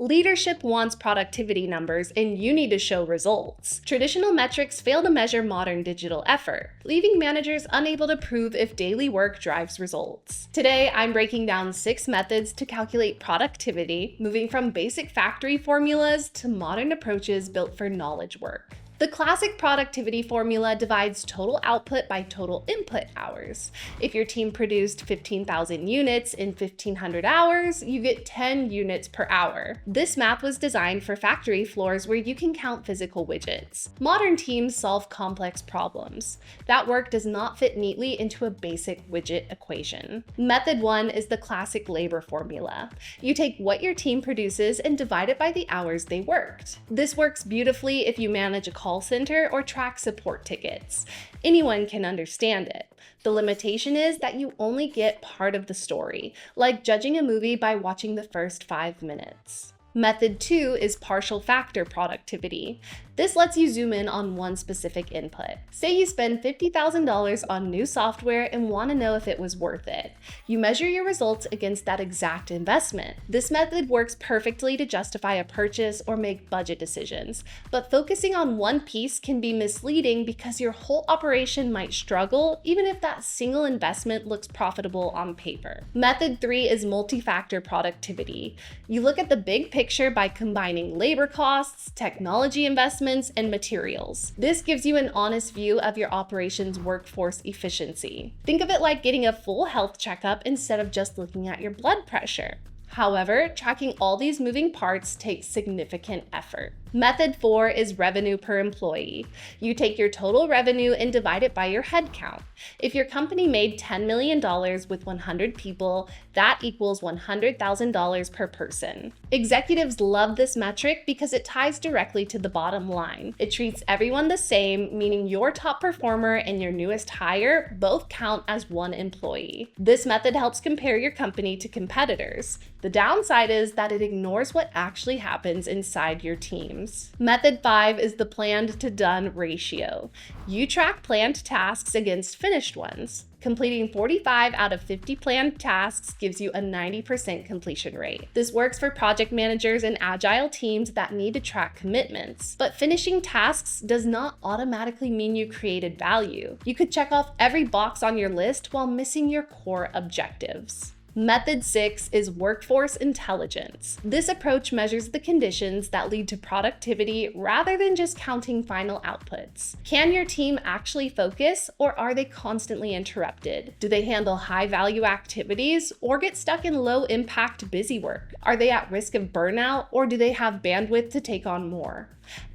Leadership wants productivity numbers, and you need to show results. Traditional metrics fail to measure modern digital effort, leaving managers unable to prove if daily work drives results. Today, I'm breaking down 6 methods to calculate productivity, moving from basic factory formulas to modern approaches built for knowledge work. The classic productivity formula divides total output by total input hours. If your team produced 15,000 units in 1,500 hours, you get 10 units per hour. This math was designed for factory floors where you can count physical widgets. Modern teams solve complex problems. That work does not fit neatly into a basic widget equation. Method 1 is the classic labor formula. You take what your team produces and divide it by the hours they worked. This works beautifully if you manage a call center or track support tickets. Anyone can understand it. The limitation is that you only get part of the story, like judging a movie by watching the first 5 minutes. Method 2 is partial factor productivity. This lets you zoom in on one specific input. Say you spend $50,000 on new software and want to know if it was worth it. You measure your results against that exact investment. This method works perfectly to justify a purchase or make budget decisions, but focusing on one piece can be misleading because your whole operation might struggle even if that single investment looks profitable on paper. Method 3 is multifactor productivity. You look at the big picture by combining labor costs, technology investments, and materials. This gives you an honest view of your operation's workforce efficiency. Think of it like getting a full health checkup instead of just looking at your blood pressure. However, tracking all these moving parts takes significant effort. Method 4 is revenue per employee. You take your total revenue and divide it by your head count. If your company made $10 million with 100 people, that equals $100,000 per person. Executives love this metric because it ties directly to the bottom line. It treats everyone the same, meaning your top performer and your newest hire both count as one employee. This method helps compare your company to competitors. The downside is that it ignores what actually happens inside your teams. Method 5 is the planned to done ratio. You track planned tasks against finished ones. Completing 45 out of 50 planned tasks gives you a 90% completion rate. This works for project managers and agile teams that need to track commitments. But finishing tasks does not automatically mean you created value. You could check off every box on your list while missing your core objectives. Method 6 is workforce intelligence. This approach measures the conditions that lead to productivity rather than just counting final outputs. Can your team actually focus, or are they constantly interrupted? Do they handle high-value activities or get stuck in low-impact busy work? Are they at risk of burnout, or do they have bandwidth to take on more?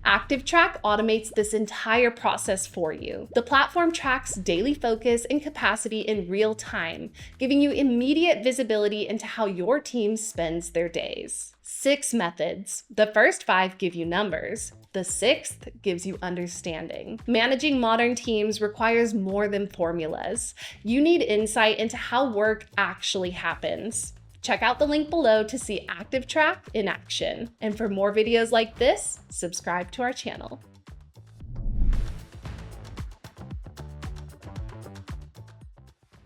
ActivTrak automates this entire process for you. The platform tracks daily focus and capacity in real time, giving you immediate visibility into how your team spends their days. 6 methods. The first 5 give you numbers. The 6th gives you understanding. Managing modern teams requires more than formulas. You need insight into how work actually happens. Check out the link below to see ActivTrak in action. And for more videos like this, subscribe to our channel.